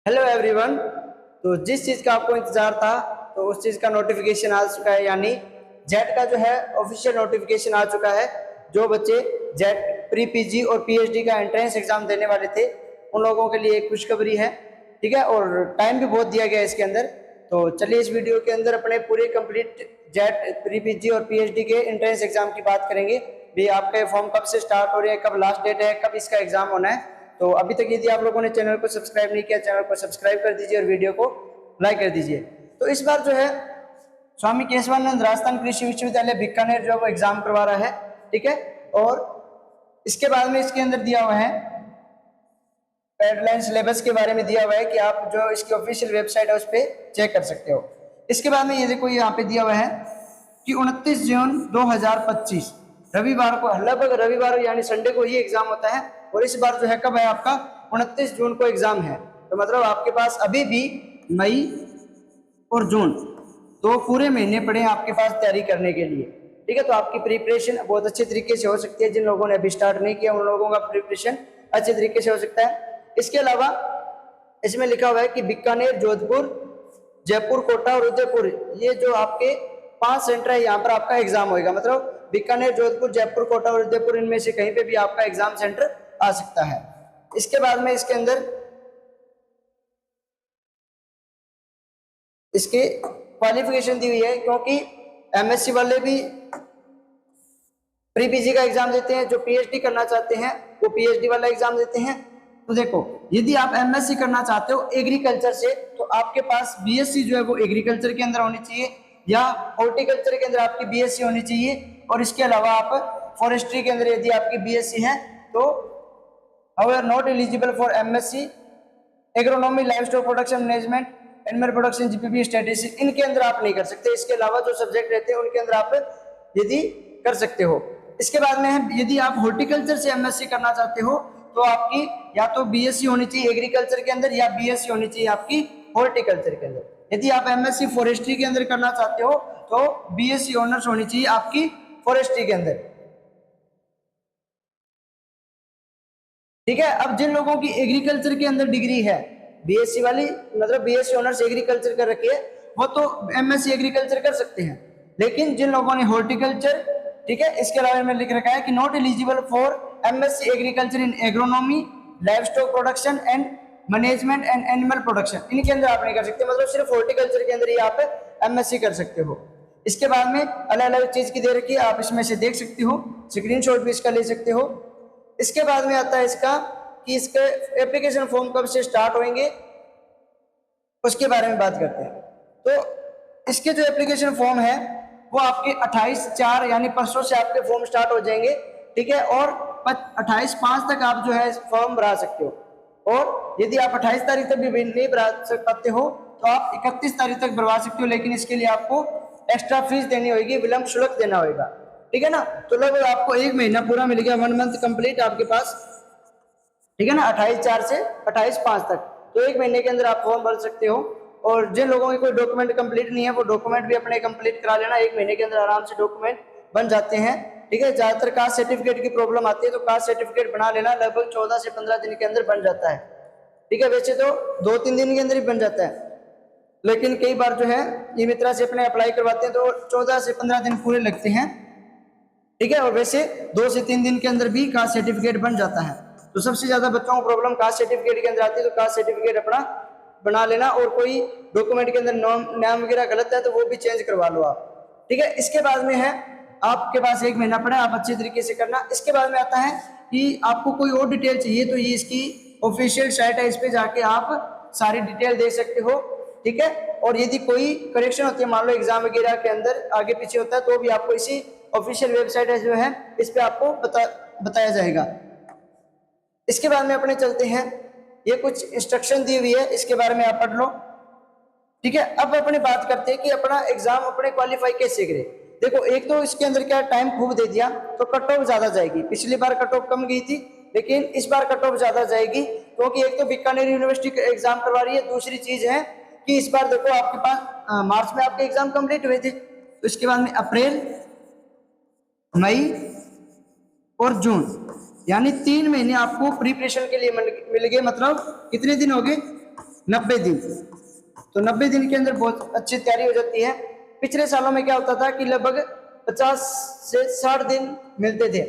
Hello everyone. तो जिस चीज़ का आपको इंतज़ार था तो उस चीज़ का नोटिफिकेशन आ चुका है, यानी जेट का जो है ऑफिशियल नोटिफिकेशन आ चुका है। जो बच्चे जेट प्री पीजी और पीएचडी का एंट्रेंस एग्जाम देने वाले थे उन लोगों के लिए एक खुशखबरी है, ठीक है। और टाइम भी बहुत दिया गया है इसके अंदर। तो चलिए इस वीडियो के अंदर अपने पूरे कंप्लीट जेट प्री पीजी और पीएचडी के एंट्रेंस एग्जाम की बात करेंगे। भी आपका फॉर्म कब से स्टार्ट हो रही है, कब लास्ट डेट है, कब इसका एग्जाम होना है। तो अभी तक यदि आप लोगों ने चैनल को सब्सक्राइब नहीं किया, चैनल को सब्सक्राइब कर दीजिए और वीडियो को लाइक कर दीजिए। तो इस बार जो है स्वामी केशवानंद राजस्थान कृषि विश्वविद्यालय बीकानेर जो है वो एग्जाम करवा रहा है, ठीक है। और इसके बाद में इसके अंदर दिया हुआ है गाइडलाइन सिलेबस के बारे में दिया हुआ है कि आप जो इसकी ऑफिशियल वेबसाइट है उस पर चेक कर सकते हो। इसके बाद में ये देखो यहाँ पे दिया हुआ है कि 29 जून 2025 रविवार को, लगभग रविवार यानी संडे को ही एग्जाम होता है। और इस बार जो है कब है आपका 29 जून को एग्जाम है। तो मतलब आपके पास अभी भी मई और जून दो पूरे महीने पड़े हैं आपके पास तैयारी करने के लिए, ठीक है। तो आपकी प्रिपरेशन बहुत अच्छे तरीके से हो सकती है। जिन लोगों ने अभी स्टार्ट नहीं किया उन लोगों का प्रिपरेशन अच्छे तरीके से हो सकता है। इसके अलावा इसमें लिखा हुआ है कि बीकानेर, जोधपुर, जयपुर, कोटा और उदयपुर, ये जो आपके 5 सेंटर है यहाँ पर आपका एग्जाम होगा। मतलब बीकानेर, जोधपुर, जयपुर, कोटा और उदयपुर, इनमें से कहीं पे भी आपका एग्जाम सेंटर आ सकता है। इसके बाद में इसके अंदर इसके क्वालिफिकेशन दी हुई है, क्योंकि एमएससी वाले भी प्री पीजी का एग्जाम देते हैं, जो पीएचडी करना चाहते हैं वो पीएचडी वाला एग्जाम देते हैं। तो देखो यदि आप एमएससी करना चाहते हो एग्रीकल्चर से तो आपके पास बीएससी जो है वो एग्रीकल्चर के अंदर होनी चाहिए, या हॉर्टिकल्चर के अंदर आपकी बीएससी होनी चाहिए। और इसके अलावा आप फॉरेस्ट्री के अंदर यदि आपकी बीएससी है तो however not eligible for MSc agronomy, livestock production management, animal production, GPP statistics, इनके अंदर आप नहीं कर सकते। इसके अलावा जो सब्जेक्ट रहते हैं उनके अंदर आप यदि कर सकते हो। इसके बाद में यदि आप हॉर्टिकल्चर से एमएससी करना चाहते हो तो आपकी या तो बीएससी होनी चाहिए एग्रीकल्चर के अंदर या बीएससी होनी चाहिए आपकी हॉर्टिकल्चर के अंदर। यदि आप एमएससी फॉरेस्ट्री के अंदर करना चाहते हो तो बीएससी ऑनर्स होनी चाहिए आपकी फॉरेस्ट्री के अंदर, ठीक है। अब जिन लोगों की एग्रीकल्चर के अंदर डिग्री है बीएससी वाली, मतलब बीएससी ऑनर्स एग्रीकल्चर कर रखी है, वो तो एमएससी एग्रीकल्चर कर सकते हैं। लेकिन जिन लोगों ने हॉर्टिकल्चर, ठीक है, इसके अलावा में लिख रखा है कि not eligible for MSc agriculture in agronomy, livestock production and management and animal production, इनके अंदर आप नहीं कर सकते। मतलब सिर्फ हॉर्टिकल्चर के अंदर ही आप एमएससी कर सकते हो। इसके बाद में अलग अलग चीज की दे रखी है, आप इसमें से देख सकते हो, स्क्रीनशॉट भी इसका ले सकते हो। इसके बाद में आता है इसका कि इसके एप्लीकेशन फॉर्म कब से स्टार्ट होंगे उसके बारे में बात करते हैं। तो इसके जो एप्लीकेशन फॉर्म है वो आपके 28/4 यानी परसों से आपके फॉर्म स्टार्ट हो जाएंगे, ठीक है। और 28/5 तक आप जो है फॉर्म भरा सकते हो। और यदि आप 28 तारीख तक भी नहीं भरा सकते हो तो आप 31 तारीख तक भरवा सकते हो, लेकिन इसके लिए आपको एक्स्ट्रा फीस देनी होगी, विलंब शुल्क देना होगा, ठीक है ना। तो लगभग आपको 1 महीना पूरा मिल गया, 1 मंथ कंप्लीट आपके पास, ठीक है ना, 28/4 से 28/5 तक। तो 1 महीने के अंदर आप फॉर्म भर सकते हो। और जिन लोगों के कोई डॉक्यूमेंट कंप्लीट नहीं है वो डॉक्यूमेंट भी अपने कंप्लीट करा लेना, 1 महीने के अंदर आराम से डॉक्यूमेंट बन जाते हैं, ठीक है। ज्यादातर कास्ट सर्टिफिकेट की प्रॉब्लम आती है तो कास्ट सर्टिफिकेट बना लेना, लगभग 14 से 15 दिन के अंदर बन जाता है, ठीक है। वैसे तो 2-3 दिन के अंदर ही बन जाता है, लेकिन कई बार जो है ई मित्रा से अपने अप्लाई करवाते हैं तो 14 से 15 दिन पूरे लगते हैं, ठीक है। और वैसे 2 से 3 दिन के अंदर भी कास्ट सर्टिफिकेट बन जाता है। तो सबसे ज्यादा बच्चों को प्रॉब्लम कास्ट सर्टिफिकेट के अंदर आती है, तो कास्ट सर्टिफिकेट अपना बना लेना। और कोई डॉक्यूमेंट के अंदर नाम वगैरह गलत है तो वो भी चेंज करवा लो आप, ठीक है। इसके बाद में है आपके पास 1 महीना पड़ा, आप अच्छे तरीके से करना। इसके बाद में आता है कि आपको कोई और डिटेल चाहिए तो ये इसकी ऑफिशियल साइट है, इस पे जाके आप सारी डिटेल देख सकते हो, ठीक है। और यदि कोई करेक्शन होती है, मान लो एग्जाम वगैरह के अंदर आगे पीछे होता है, तो भी आपको इसी ऑफिशियल वेबसाइट है जो है इस पे आपको बताया जाएगा। इसके बाद में अपने चलते हैं, ये कुछ इंस्ट्रक्शन दी हुई है, इसके बारे में आप पढ़ लो, ठीक है। अब अपने बात करते हैं कि अपना एग्जाम अपने क्वालिफाई कैसे करें। देखो एक तो इसके अंदर क्या टाइम खूब दे दिया तो कट ऑफ ज्यादा जाएगी। पिछली बार कट ऑफ कम गई थी लेकिन इस बार कट ऑफ ज्यादा जाएगी, क्योंकि एक तो बीकानेर यूनिवर्सिटी एग्जाम करवा रही है, दूसरी चीज है कि इस बार देखो आपके पास मार्च में आपके एग्जाम कंप्लीट हुए थे, तो इसके बाद में अप्रैल, मई और जून, यानी 3 महीने आपको प्रिपरेशन के लिए मिल गए। मतलब कितने दिन हो गए, 90 दिन। तो 90 दिन के अंदर बहुत अच्छी तैयारी हो जाती है। पिछले सालों में क्या होता था कि लगभग 50 से 60 दिन मिलते थे,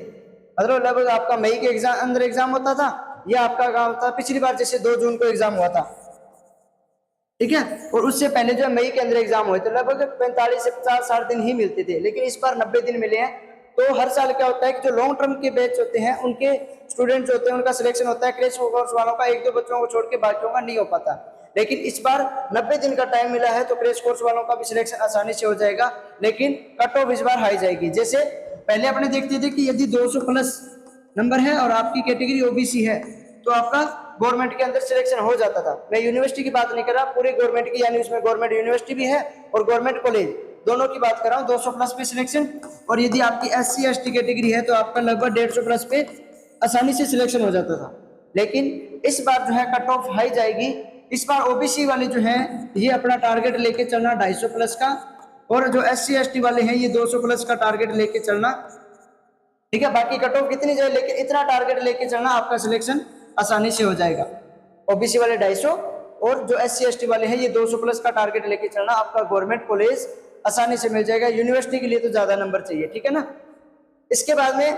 मतलब लगभग आपका मई के अंदर एग्जाम होता था, या आपका क्या होता था पिछली बार जैसे 2 जून को एग्जाम हुआ था, ठीक है, और उससे पहले जो मई के अंदर एग्जाम हुए थे, लगभग 45 से 50-60 दिन ही मिलते थे। लेकिन इस बार 90 दिन मिले हैं। तो हर साल क्या होता है कि जो लॉन्ग टर्म के बैच होते हैं उनके स्टूडेंट्स होते हैं, उनका सिलेक्शन होता है, क्रैश कोर्स वालों का 1-2 बच्चों को छोड़ के बाकियों का नहीं हो पाता। लेकिन इस बार 90 दिन का टाइम मिला है, तो क्रैश कोर्स वालों का भी सिलेक्शन आसानी से हो जाएगा। लेकिन कट ऑफ इस बार हाई जाएगी। जैसे पहले अपने देखते थे कि यदि 200 प्लस नंबर है और आपकी कैटेगरी ओबीसी है, तो आपका गवर्नमेंट के अंदर सिलेक्शन हो जाता था। मैं यूनिवर्सिटी की बात नहीं कर रहा, पूरे गवर्नमेंट की, यानी उसमें गवर्नमेंट यूनिवर्सिटी भी है और गवर्नमेंट कॉलेज दोनों की बात कर रहा हूँ। 200 प्लस पे सिलेक्शन, और यदि आपकी SC ST कैटेगरी है तो आपका लगभग 150 प्लस पे आसानी से सिलेक्शन हो जाता था। लेकिन इस बार जो है कट ऑफ हाई जाएगी। इस बार ओबीसी वाले जो है ये अपना टारगेट लेके चलना 250 प्लस का, और जो SC ST वाले हैं ये 200 प्लस का टारगेट लेके चलना, ठीक है। बाकी कट ऑफ कितनी जाए, लेकिन इतना टारगेट लेके चलना, आपका सिलेक्शन आसानी से हो जाएगा। ओबीसी वाले 250 और जो SC ST वाले हैं ये 200 प्लस का टारगेट लेके चलना, आपका गवर्नमेंट कॉलेज आसानी से मिल जाएगा। यूनिवर्सिटी के लिए तो ज्यादा नंबर चाहिए, ठीक है ना। इसके बाद में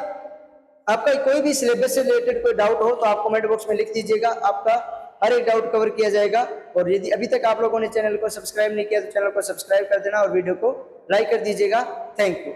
आपका कोई भी सिलेबस से रिलेटेड कोई डाउट हो तो आप कमेंट बॉक्स में लिख दीजिएगा, आपका हर एक डाउट कवर किया जाएगा। और यदि अभी तक आप लोगों ने चैनल को सब्सक्राइब नहीं किया तो चैनल को सब्सक्राइब कर देना और वीडियो को लाइक कर दीजिएगा। Thank you.